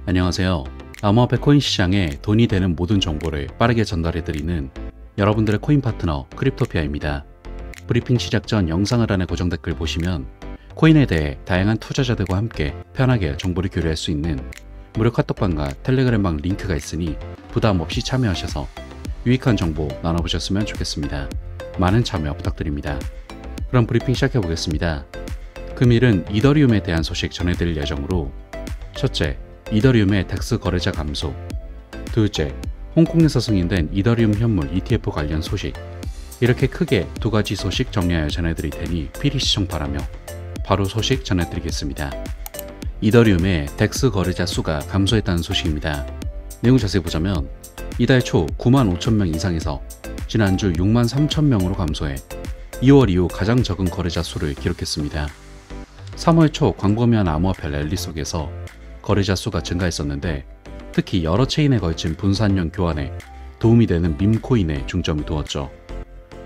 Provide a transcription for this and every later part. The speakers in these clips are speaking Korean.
안녕하세요. 암호화폐 코인 시장에 돈이 되는 모든 정보를 빠르게 전달해드리는 여러분들의 코인 파트너 크립토피아입니다. 브리핑 시작 전 영상 하단의 고정 댓글 보시면 코인에 대해 다양한 투자자들과 함께 편하게 정보를 교류할 수 있는 무료 카톡방과 텔레그램방 링크가 있으니 부담 없이 참여하셔서 유익한 정보 나눠보셨으면 좋겠습니다. 많은 참여 부탁드립니다. 그럼 브리핑 시작해 보겠습니다. 금일은 이더리움에 대한 소식 전해드릴 예정으로 첫째, 이더리움의 덱스 거래자 감소. 둘째, 홍콩에서 승인된 이더리움 현물 ETF 관련 소식. 이렇게 크게 두 가지 소식 정리하여 전해드릴 테니 필히 시청 바라며 바로 소식 전해드리겠습니다. 이더리움의 덱스 거래자 수가 감소했다는 소식입니다. 내용 자세히 보자면 이달 초 95,000명 이상에서 지난주 63,000명으로 감소해 2월 이후 가장 적은 거래자 수를 기록했습니다. 3월 초 광범위한 암호화폐 랠리 속에서 거래자 수가 증가했었는데 특히 여러 체인에 걸친 분산형 교환에 도움이 되는 밈코인에 중점을 두었죠.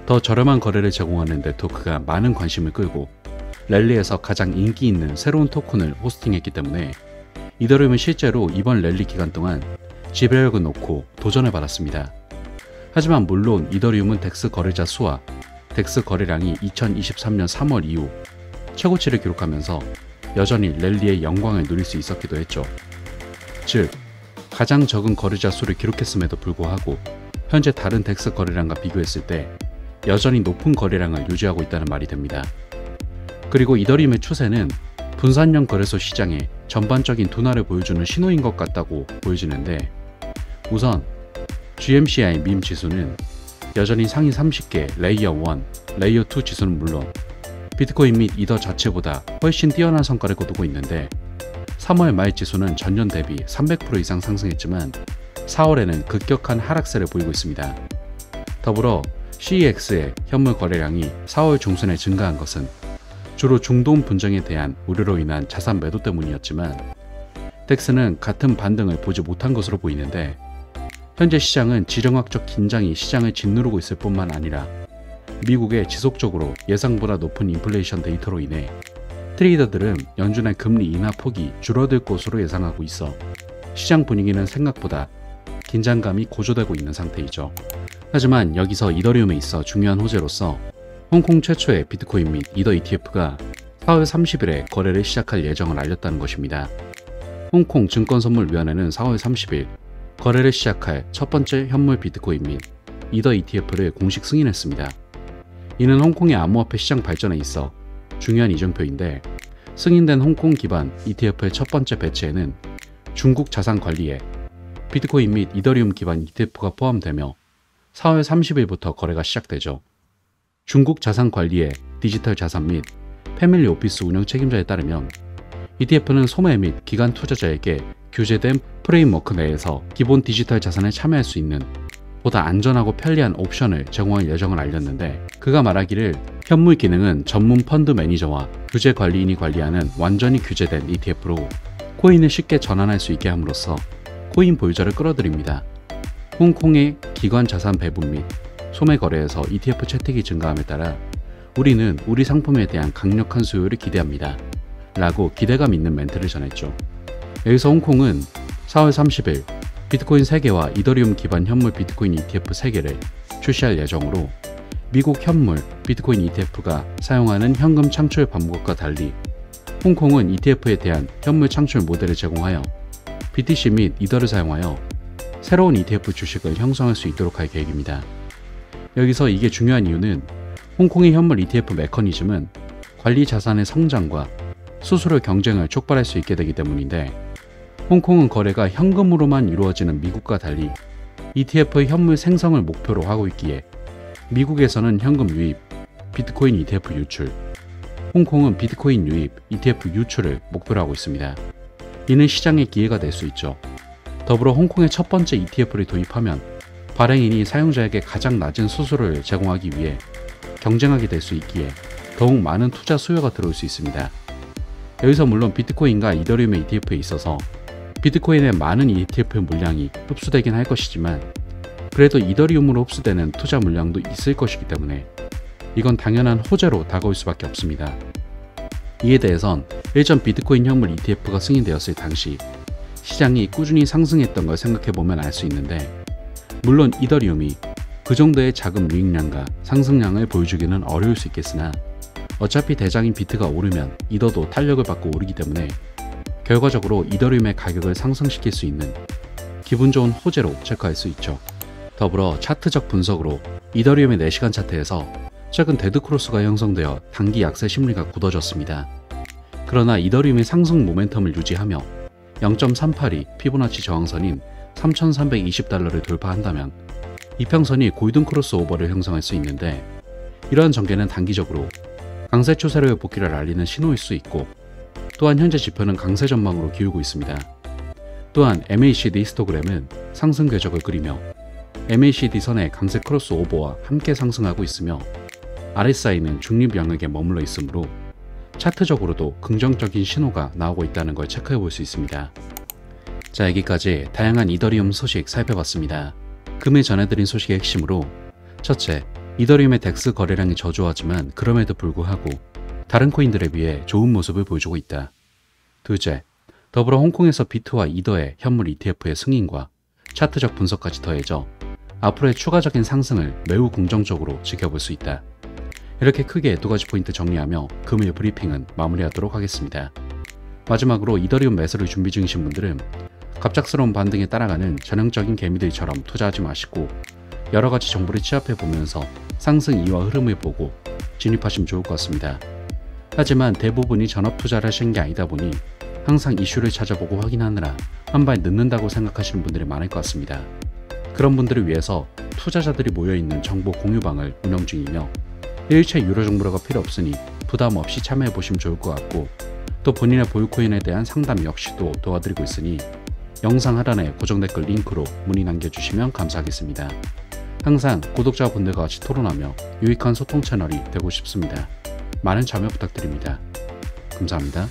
더 저렴한 거래를 제공하는 네트워크가 많은 관심을 끌고 랠리에서 가장 인기 있는 새로운 토큰을 호스팅했기 때문에 이더리움은 실제로 이번 랠리 기간 동안 지배력을 놓고 도전을 받았습니다. 하지만 물론 이더리움은 덱스 거래자 수와 덱스 거래량이 2023년 3월 이후 최고치를 기록하면서 여전히 랠리의 영광을 누릴 수 있었기도 했죠. 즉, 가장 적은 거래자 수를 기록했음에도 불구하고 현재 다른 덱스 거래량과 비교했을 때 여전히 높은 거래량을 유지하고 있다는 말이 됩니다. 그리고 이더리움의 추세는 분산형 거래소 시장의 전반적인 둔화를 보여주는 신호인 것 같다고 보여지는데 우선 GMCI 밈 지수는 여전히 상위 30개 레이어 1, 레이어 2 지수는 물론 비트코인 및 이더 자체보다 훨씬 뛰어난 성과를 거두고 있는데 3월 말 지수는 전년 대비 300% 이상 상승했지만 4월에는 급격한 하락세를 보이고 있습니다. 더불어 CEX의 현물 거래량이 4월 중순에 증가한 것은 주로 중동 분쟁에 대한 우려로 인한 자산 매도 때문이었지만 덱스는 같은 반등을 보지 못한 것으로 보이는데 현재 시장은 지정학적 긴장이 시장을 짓누르고 있을 뿐만 아니라 미국의 지속적으로 예상보다 높은 인플레이션 데이터로 인해 트레이더들은 연준의 금리 인하 폭이 줄어들 것으로 예상하고 있어 시장 분위기는 생각보다 긴장감이 고조되고 있는 상태이죠. 하지만 여기서 이더리움에 있어 중요한 호재로서 홍콩 최초의 비트코인 및 이더 ETF가 4월 30일에 거래를 시작할 예정을 알렸다는 것입니다. 홍콩 증권선물위원회는 4월 30일 거래를 시작할 첫 번째 현물 비트코인 및 이더 ETF를 공식 승인했습니다. 이는 홍콩의 암호화폐 시장 발전에 있어 중요한 이정표인데 승인된 홍콩 기반 ETF의 첫 번째 배치에는 중국 자산관리에 비트코인 및 이더리움 기반 ETF가 포함되며 4월 30일부터 거래가 시작되죠. 중국 자산관리의 디지털 자산 및 패밀리 오피스 운영 책임자에 따르면 ETF는 소매 및 기관 투자자에게 규제된 프레임워크 내에서 기본 디지털 자산에 참여할 수 있는 보다 안전하고 편리한 옵션을 제공할 예정을 알렸는데 그가 말하기를 현물 기능은 전문 펀드 매니저와 규제 관리인이 관리하는 완전히 규제된 ETF로 코인을 쉽게 전환할 수 있게 함으로써 코인 보유자를 끌어들입니다. 홍콩의 기관 자산 배분 및 소매 거래에서 ETF 채택이 증가함에 따라 우리는 우리 상품에 대한 강력한 수요를 기대합니다. 라고 기대감 있는 멘트를 전했죠. 여기서 홍콩은 4월 30일 비트코인 3개와 이더리움 기반 현물 비트코인 ETF 3개를 출시할 예정으로 미국 현물 비트코인 ETF가 사용하는 현금 창출 방법과 달리 홍콩은 ETF에 대한 현물 창출 모델을 제공하여 BTC 및 이더를 사용하여 새로운 ETF 주식을 형성할 수 있도록 할 계획입니다. 여기서 이게 중요한 이유는 홍콩의 현물 ETF 메커니즘은 관리 자산의 성장과 수수료 경쟁을 촉발할 수 있게 되기 때문인데 홍콩은 거래가 현금으로만 이루어지는 미국과 달리 ETF의 현물 생성을 목표로 하고 있기에 미국에서는 현금 유입, 비트코인 ETF 유출, 홍콩은 비트코인 유입, ETF 유출을 목표로 하고 있습니다. 이는 시장의 기회가 될 수 있죠. 더불어 홍콩의 첫 번째 ETF를 도입하면 발행인이 사용자에게 가장 낮은 수수료를 제공하기 위해 경쟁하게 될 수 있기에 더욱 많은 투자 수요가 들어올 수 있습니다. 여기서 물론 비트코인과 이더리움의 ETF에 있어서 비트코인의 많은 ETF 물량이 흡수되긴 할 것이지만 그래도 이더리움으로 흡수되는 투자 물량도 있을 것이기 때문에 이건 당연한 호재로 다가올 수밖에 없습니다. 이에 대해선 일전 비트코인 현물 ETF가 승인되었을 당시 시장이 꾸준히 상승했던 걸 생각해보면 알 수 있는데, 물론 이더리움이 그 정도의 자금 유입량과 상승량을 보여주기는 어려울 수 있겠으나 어차피 대장인 비트가 오르면 이더도 탄력을 받고 오르기 때문에 결과적으로 이더리움의 가격을 상승시킬 수 있는 기분 좋은 호재로 체크할 수 있죠. 더불어 차트적 분석으로 이더리움의 4시간 차트에서 최근 데드크로스가 형성되어 단기 약세 심리가 굳어졌습니다. 그러나 이더리움의 상승 모멘텀을 유지하며 0.382 피보나치 저항선인 3,320달러를 돌파한다면 이평선이 골든 크로스 오버를 형성할 수 있는데, 이러한 전개는 단기적으로 강세 추세로의 복귀를 알리는 신호일 수 있고, 또한 현재 지표는 강세 전망으로 기울고 있습니다. 또한 MACD 히스토그램은 상승 궤적을 그리며 MACD 선의 강세 크로스 오버와 함께 상승하고 있으며 RSI는 중립 영역에 머물러 있으므로 차트적으로도 긍정적인 신호가 나오고 있다는 걸 체크해 볼 수 있습니다. 자, 여기까지 다양한 이더리움 소식 살펴봤습니다. 금일 전해드린 소식의 핵심으로, 첫째, 이더리움의 덱스 거래량이 저조하지만 그럼에도 불구하고 다른 코인들에 비해 좋은 모습을 보여주고 있다. 둘째, 더불어 홍콩에서 비트와 이더의 현물 ETF의 승인과 차트적 분석까지 더해져 앞으로의 추가적인 상승을 매우 긍정적으로 지켜볼 수 있다. 이렇게 크게 2가지 포인트 정리하며 금일 브리핑은 마무리하도록 하겠습니다. 마지막으로 이더리움 매수를 준비 중이신 분들은 갑작스러운 반등에 따라가는 전형적인 개미들처럼 투자하지 마시고 여러가지 정보를 취합해 보면서 상승 이유와 흐름을 보고 진입하시면 좋을 것 같습니다. 하지만 대부분이 전업 투자를 하시는 게 아니다 보니 항상 이슈를 찾아보고 확인하느라 한 발 늦는다고 생각하시는 분들이 많을 것 같습니다. 그런 분들을 위해서 투자자들이 모여있는 정보 공유방을 운영 중이며 일체 유료 정보가 필요 없으니 부담 없이 참여해 보시면 좋을 것 같고, 또 본인의 보유코인에 대한 상담 역시도 도와드리고 있으니 영상 하단에 고정 댓글 링크로 문의 남겨주시면 감사하겠습니다. 항상 구독자분들과 같이 토론하며 유익한 소통 채널이 되고 싶습니다. 많은 참여 부탁드립니다. 감사합니다.